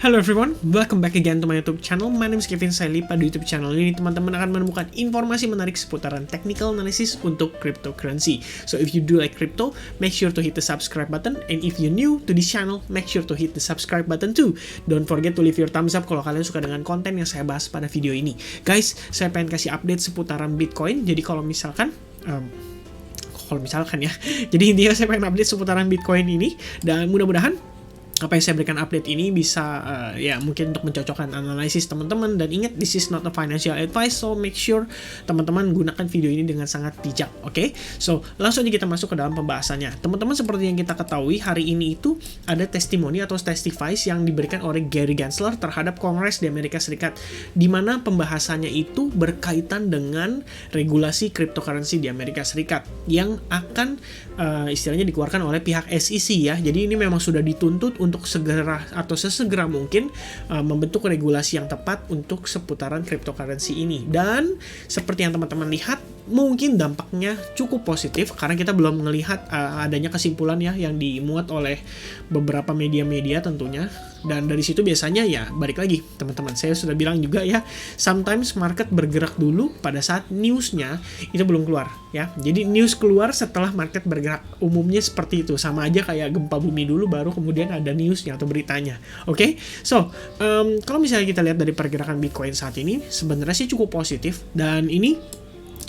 Hello everyone, welcome back again to my YouTube channel. My name is Kevin Saili. Pada YouTube channel ini teman-teman akan menemukan informasi menarik seputaran technical analysis untuk cryptocurrency. So if you do like crypto, make sure to hit the subscribe button. And if you're new to this channel, make sure to hit the subscribe button too. Don't forget to leave your thumbs up kalau kalian suka dengan konten yang saya bahas pada video ini. Guys, saya pengen kasih update seputaran Bitcoin. Jadi kalau misalkan ya, jadi intinya saya pengen update seputaran Bitcoin ini, dan mudah-mudahan apa yang saya berikan update ini bisa ya mungkin untuk mencocokkan analisis teman-teman. Dan ingat, this is not a financial advice, so make sure teman-teman gunakan video ini dengan sangat bijak. Oke? So langsung aja kita masuk ke dalam pembahasannya. Teman-teman, seperti yang kita ketahui, hari ini itu ada testimoni atau testifies yang diberikan oleh Gary Gensler terhadap Kongres di Amerika Serikat, di mana pembahasannya itu berkaitan dengan regulasi cryptocurrency di Amerika Serikat yang akan istilahnya dikeluarkan oleh pihak SEC ya. Jadi ini memang sudah dituntut untuk segera atau sesegera mungkin membentuk regulasi yang tepat untuk seputaran cryptocurrency ini. Dan seperti yang teman-teman lihat, mungkin dampaknya cukup positif karena kita belum melihat adanya kesimpulan ya yang dimuat oleh beberapa media-media tentunya. Dan dari situ biasanya ya balik lagi teman-teman, saya sudah bilang juga ya, sometimes market bergerak dulu pada saat newsnya itu belum keluar ya. Jadi news keluar setelah market bergerak, umumnya seperti itu. Sama aja kayak gempa bumi dulu baru kemudian ada newsnya atau beritanya. Oke? So kalau misalnya kita lihat dari pergerakan Bitcoin saat ini, sebenarnya sih cukup positif. Dan ini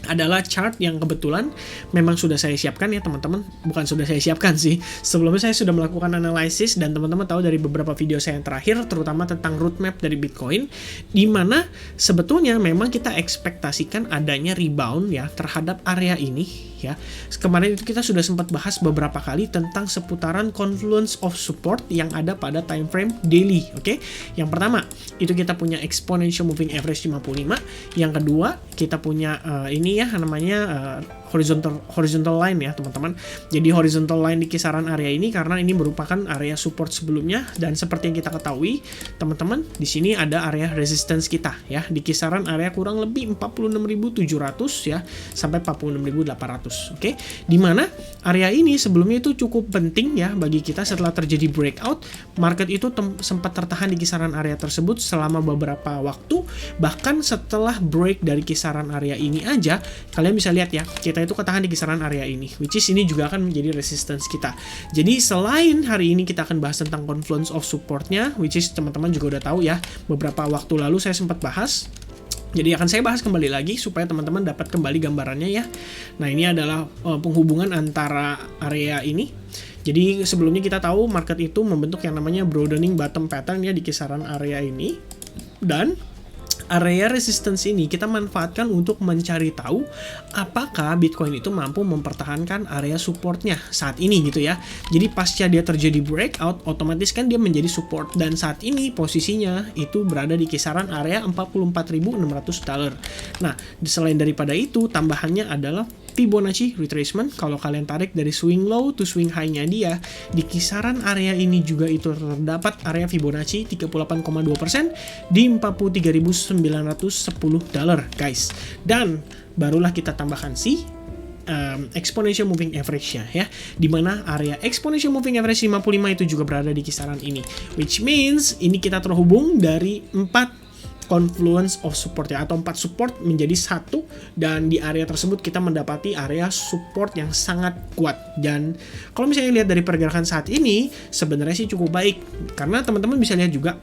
adalah chart yang kebetulan memang sudah saya siapkan ya teman-teman. Bukan sudah saya siapkan sih, sebelumnya saya sudah melakukan analisis, dan teman-teman tahu dari beberapa video saya yang terakhir, terutama tentang roadmap dari Bitcoin, di mana sebetulnya memang kita ekspektasikan adanya rebound ya terhadap area ini ya. Kemarin itu kita sudah sempat bahas beberapa kali tentang seputaran confluence of support yang ada pada time frame daily. Oke? Yang pertama itu kita punya exponential moving average 55. Yang kedua kita punya ini ya namanya horizontal line ya teman-teman. Jadi horizontal line di kisaran area ini karena ini merupakan area support sebelumnya, dan seperti yang kita ketahui teman-teman, di sini ada area resistance kita ya di kisaran area kurang lebih 46.700 ya sampai 46.800. Oke? Dimana area ini sebelumnya itu cukup penting ya bagi kita. Setelah terjadi breakout, market itu sempat tertahan di kisaran area tersebut selama beberapa waktu. Bahkan setelah break dari kisaran area ini aja, kalian bisa lihat ya, kita itu ketahan di kisaran area ini, which is ini juga akan menjadi resistance kita. Jadi selain hari ini kita akan bahas tentang confluence of supportnya, which is teman-teman juga udah tahu ya, beberapa waktu lalu saya sempat bahas. Jadi akan saya bahas kembali lagi supaya teman-teman dapat kembali gambarannya ya. Nah, ini adalah penghubungan antara area ini. Jadi sebelumnya kita tahu market itu membentuk yang namanya broadening bottom pattern ya di kisaran area ini. Dan area resistance ini kita manfaatkan untuk mencari tahu apakah Bitcoin itu mampu mempertahankan area supportnya saat ini gitu ya. Jadi pasca dia terjadi breakout, otomatis kan dia menjadi support, dan saat ini posisinya itu berada di kisaran area $44.600. Nah, selain daripada itu, tambahannya adalah Fibonacci retracement. Kalau kalian tarik dari swing low to swing high-nya dia, di kisaran area ini juga itu terdapat area Fibonacci 38,2% di $43.910 guys. Dan barulah kita tambahkan si exponential moving average-nya ya, dimana area exponential moving average 55 itu juga berada di kisaran ini, which means ini kita terhubung dari 4 confluence of support ya, atau 4 support menjadi satu, dan di area tersebut kita mendapati area support yang sangat kuat. Dan kalau misalnya lihat dari pergerakan saat ini, sebenarnya sih cukup baik, karena teman-teman bisa lihat juga.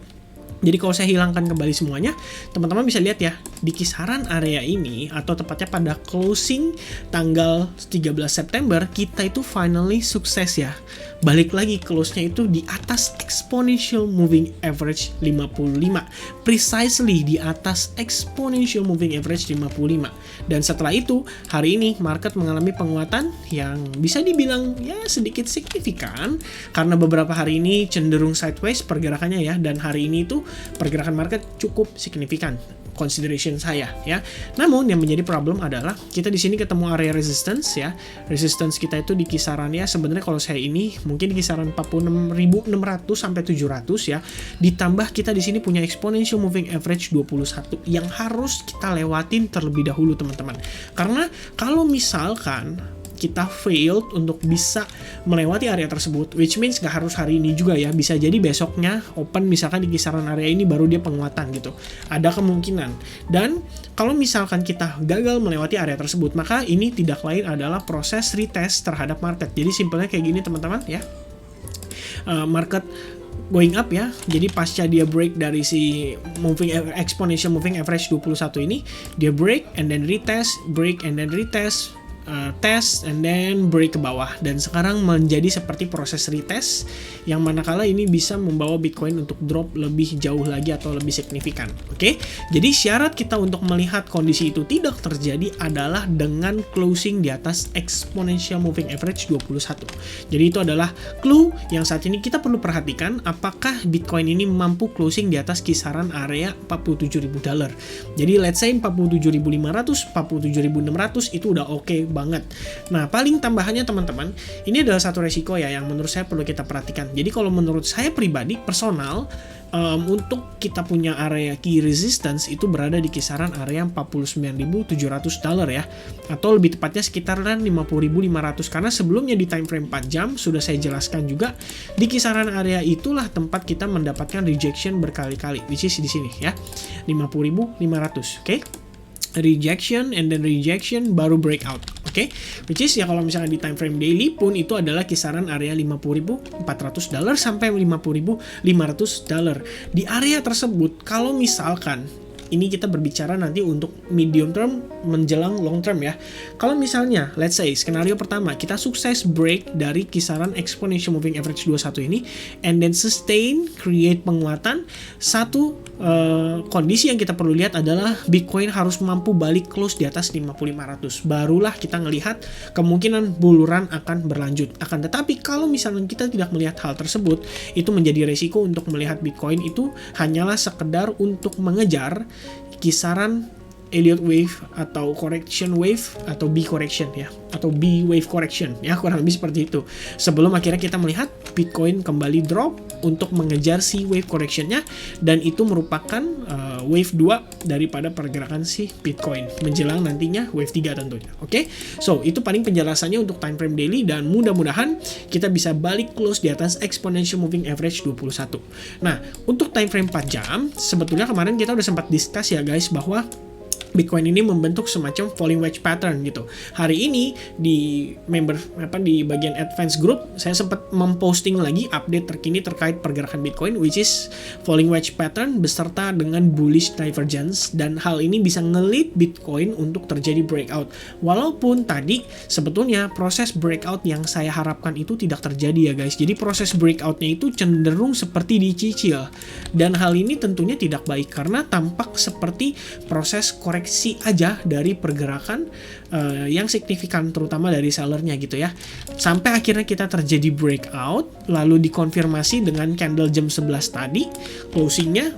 Jadi kalau saya hilangkan kembali semuanya, teman-teman bisa lihat ya, di kisaran area ini, atau tepatnya pada closing tanggal 13 September, kita itu finally sukses ya. Balik lagi close-nya itu di atas exponential moving average 55. Precisely di atas exponential moving average 55. Dan setelah itu, hari ini market mengalami penguatan yang bisa dibilang ya sedikit signifikan, karena beberapa hari ini cenderung sideways pergerakannya ya, dan hari ini itu pergerakan market cukup signifikan consideration saya ya. Namun yang menjadi problem adalah kita di sini ketemu area resistance ya. Resistance kita itu di kisarannya sebenarnya kalau saya ini mungkin di kisaran 46.600 sampai 700 ya. Ditambah kita di sini punya exponential moving average 21 yang harus kita lewatin terlebih dahulu teman-teman. Karena kalau misalkan kita failed untuk bisa melewati area tersebut, which means gak harus hari ini juga ya, bisa jadi besoknya open misalkan di kisaran area ini baru dia penguatan gitu, ada kemungkinan. Dan kalau misalkan kita gagal melewati area tersebut, maka ini tidak lain adalah proses retest terhadap market. Jadi simpelnya kayak gini teman-teman ya, market going up ya, jadi pasca dia break dari si exponential moving average 21 ini, dia break and then retest, break and then retest, test and then break ke bawah, dan sekarang menjadi seperti proses retest yang manakala ini bisa membawa Bitcoin untuk drop lebih jauh lagi atau lebih signifikan. Oke, jadi syarat kita untuk melihat kondisi itu tidak terjadi adalah dengan closing di atas exponential moving average 21. Jadi itu adalah clue yang saat ini kita perlu perhatikan, apakah Bitcoin ini mampu closing di atas kisaran area $47.000. Jadi let's say 47.500, 47.600 itu udah oke banget. Nah, paling tambahannya teman-teman, ini adalah satu resiko ya yang menurut saya perlu kita perhatikan. Jadi kalau menurut saya pribadi, personal, untuk kita punya area key resistance itu berada di kisaran area $49.700 ya, atau lebih tepatnya sekitaran 50.500, karena sebelumnya di time frame 4 jam sudah saya jelaskan juga di kisaran area itulah tempat kita mendapatkan rejection berkali-kali, which is di sini ya, 50.500. Oke? Rejection and then rejection baru breakout. Oke, which is ya kalau misalnya di time frame daily pun itu adalah kisaran area $50.400 sampai $50.500. Di area tersebut kalau misalkan ini kita berbicara nanti untuk medium term menjelang long term ya. Kalau misalnya, let's say, skenario pertama, kita sukses break dari kisaran exponential moving average 21 ini, and then sustain, create penguatan, satu kondisi yang kita perlu lihat adalah Bitcoin harus mampu balik close di atas 5.500. Barulah kita ngelihat kemungkinan bull run akan berlanjut. Akan tetapi kalau misalnya kita tidak melihat hal tersebut, itu menjadi resiko untuk melihat Bitcoin itu hanyalah sekedar untuk mengejar kisaran Elliott wave atau correction wave atau B correction ya, atau B wave correction ya, kurang lebih seperti itu, sebelum akhirnya kita melihat Bitcoin kembali drop untuk mengejar si wave correctionnya, dan itu merupakan wave 2 daripada pergerakan si Bitcoin menjelang nantinya wave 3 tentunya. Oke, so itu paling penjelasannya untuk time frame daily, dan mudah-mudahan kita bisa balik close di atas exponential moving average 21. Nah, untuk time frame 4 jam sebetulnya kemarin kita udah sempat discuss ya guys, bahwa Bitcoin ini membentuk semacam falling wedge pattern gitu. Hari ini di di bagian advance group saya sempat memposting lagi update terkini terkait pergerakan Bitcoin, which is falling wedge pattern beserta dengan bullish divergence, dan hal ini bisa nge-lead Bitcoin untuk terjadi breakout. Walaupun tadi sebetulnya proses breakout yang saya harapkan itu tidak terjadi ya guys. Jadi proses breakoutnya itu cenderung seperti dicicil, dan hal ini tentunya tidak baik karena tampak seperti proses koreksi aja dari pergerakan yang signifikan, terutama dari sellernya gitu ya, sampai akhirnya kita terjadi breakout lalu dikonfirmasi dengan candle jam 11 tadi closingnya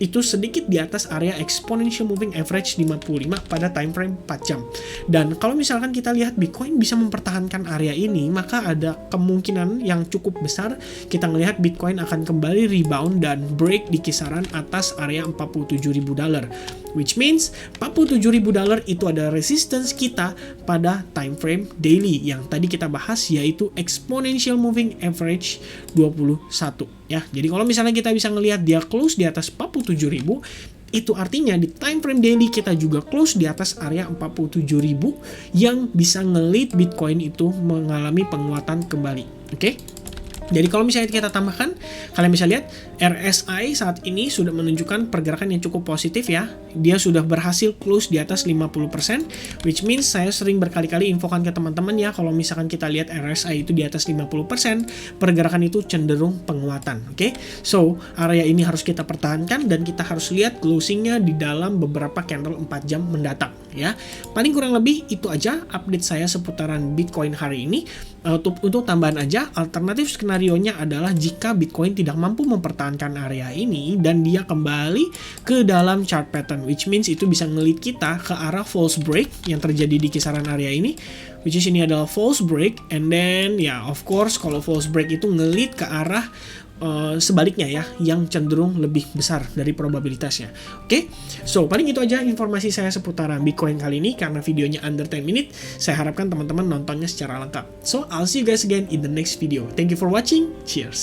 itu sedikit di atas area exponential moving average 55 pada time frame 4 jam. Dan kalau misalkan kita lihat Bitcoin bisa mempertahankan area ini, maka ada kemungkinan yang cukup besar kita melihat Bitcoin akan kembali rebound dan break di kisaran atas area $47.000, which means $47.000 itu ada resistance kita pada time frame daily yang tadi kita bahas, yaitu exponential moving average 21 ya. Jadi kalau misalnya kita bisa ngelihat dia close di atas 47.000, itu artinya di time frame daily kita juga close di atas area 47.000 yang bisa nge-lead Bitcoin itu mengalami penguatan kembali. Oke? Jadi kalau misalnya kita tambahkan, kalian bisa lihat RSI saat ini sudah menunjukkan pergerakan yang cukup positif ya. Dia sudah berhasil close di atas 50%, which means saya sering berkali-kali infokan ke teman-teman ya, kalau misalkan kita lihat RSI itu di atas 50%, pergerakan itu cenderung penguatan. Oke? So, area ini harus kita pertahankan dan kita harus lihat closingnya di dalam beberapa candle 4 jam mendatang ya. Paling kurang lebih itu aja update saya seputaran Bitcoin hari ini. Untuk tambahan aja, alternatif skenarionya adalah jika Bitcoin tidak mampu mempertahankan area ini dan dia kembali ke dalam chart pattern, which means itu bisa nge-lead kita ke arah false break yang terjadi di kisaran area ini, which is ini adalah false break, and then ya of course kalau false break itu nge-lead ke arah sebaliknya ya, yang cenderung lebih besar dari probabilitasnya. Oke, so paling itu aja informasi saya seputaran Bitcoin kali ini, karena videonya under 10 minute. Saya harapkan teman-teman nontonnya secara lengkap. So I'll see you guys again in the next video. Thank you for watching. Cheers.